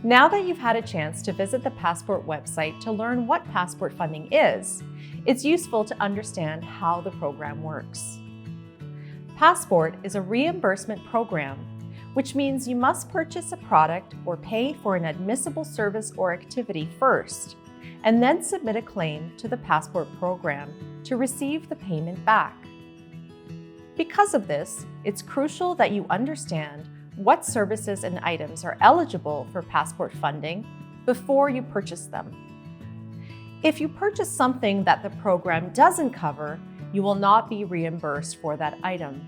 Now that you've had a chance to visit the Passeport website to learn what Passport funding is, it's useful to understand how the program works. Passport is a reimbursement program, which means you must purchase a product or pay for an admissible service or activity first, and then submit a claim to the Passport program to receive the payment back. Because of this, it's crucial that you understand what services and items are eligible for Passport funding before you purchase them. If you purchase something that the program doesn't cover, you will not be reimbursed for that item.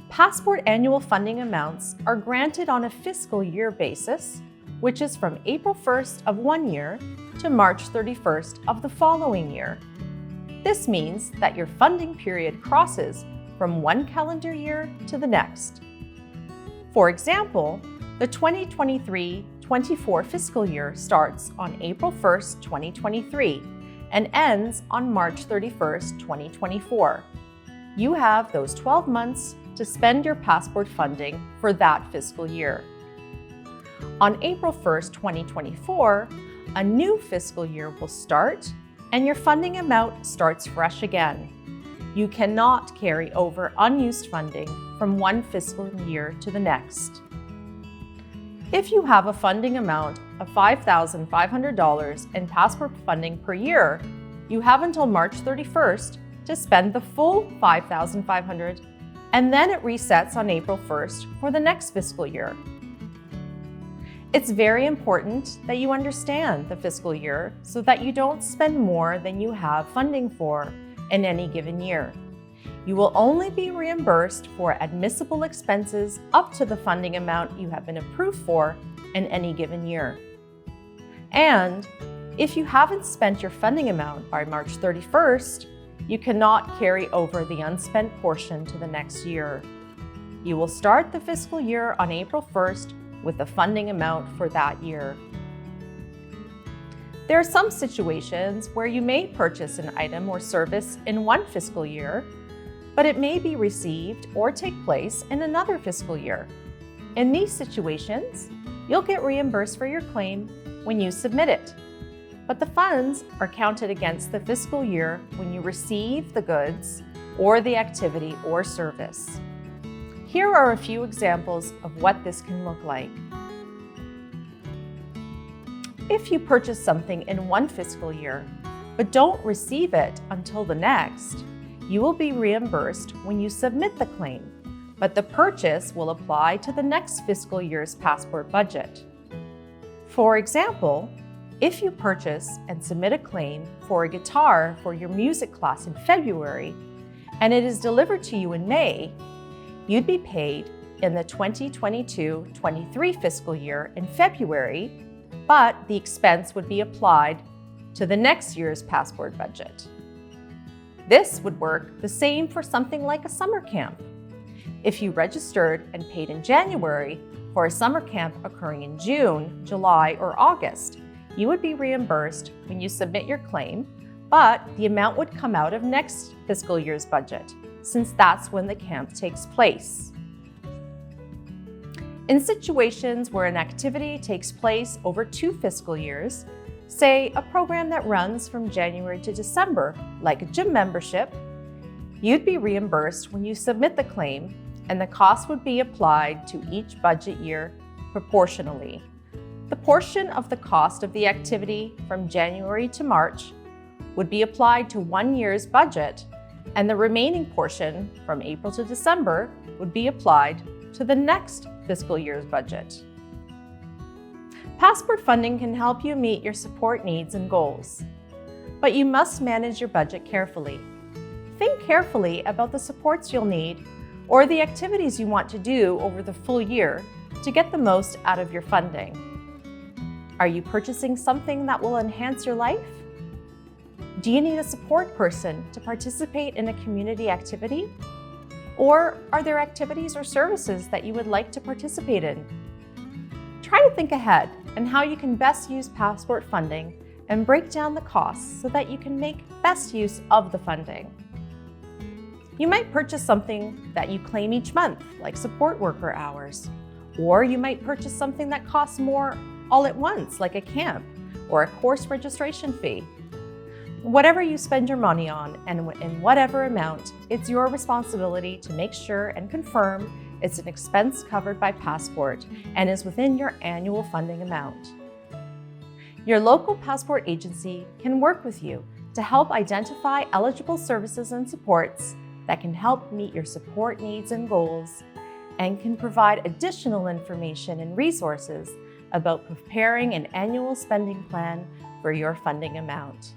Passport annual funding amounts are granted on a fiscal year basis, which is from April 1st of one year to March 31st of the following year. This means that your funding period crosses from one calendar year to the next. For example, the 2023-24 fiscal year starts on April 1st, 2023 and ends on March 31st, 2024. You have those 12 months to spend your Passport funding for that fiscal year. On April 1st, 2024, a new fiscal year will start and your funding amount starts fresh again. You cannot carry over unused funding from one fiscal year to the next. If you have a funding amount of $5,500 in Passport funding per year, you have until March 31st to spend the full $5,500, and then it resets on April 1st for the next fiscal year. It's very important that you understand the fiscal year so that you don't spend more than you have funding for in any given year. You will only be reimbursed for admissible expenses up to the funding amount you have been approved for in any given year. And if you haven't spent your funding amount by March 31st, you cannot carry over the unspent portion to the next year. You will start the fiscal year on April 1st with the funding amount for that year. There are some situations where you may purchase an item or service in one fiscal year, but it may be received or take place in another fiscal year. In these situations, you'll get reimbursed for your claim when you submit it, but the funds are counted against the fiscal year when you receive the goods or the activity or service. Here are a few examples of what this can look like. If you purchase something in one fiscal year, but don't receive it until the next, you will be reimbursed when you submit the claim, but the purchase will apply to the next fiscal year's Passport budget. For example, if you purchase and submit a claim for a guitar for your music class in February, and it is delivered to you in May, you'd be paid in the 2022-23 fiscal year in February, but the expense would be applied to the next year's Passport budget. This would work the same for something like a summer camp. If you registered and paid in January for a summer camp occurring in June, July, or August, you would be reimbursed when you submit your claim, but the amount would come out of next fiscal year's budget, since that's when the camp takes place. In situations where an activity takes place over 2 fiscal years, say a program that runs from January to December, like a gym membership, you'd be reimbursed when you submit the claim, and the cost would be applied to each budget year proportionally. The portion of the cost of the activity from January to March would be applied to one year's budget, and the remaining portion from April to December would be applied to the next fiscal year's budget. Passport funding can help you meet your support needs and goals, but you must manage your budget carefully. Think carefully about the supports you'll need or the activities you want to do over the full year to get the most out of your funding. Are you purchasing something that will enhance your life? Do you need a support person to participate in a community activity? Or are there activities or services that you would like to participate in? Try to think ahead and how you can best use Passport funding and break down the costs so that you can make best use of the funding. You might purchase something that you claim each month, like support worker hours, Or you might purchase something that costs more all at once, like a camp or a course registration fee. Whatever you spend your money on and in whatever amount, it's your responsibility to make sure and confirm it's an expense covered by Passport and is within your annual funding amount. Your local Passport agency can work with you to help identify eligible services and supports that can help meet your support needs and goals, and can provide additional information and resources about preparing an annual spending plan for your funding amount.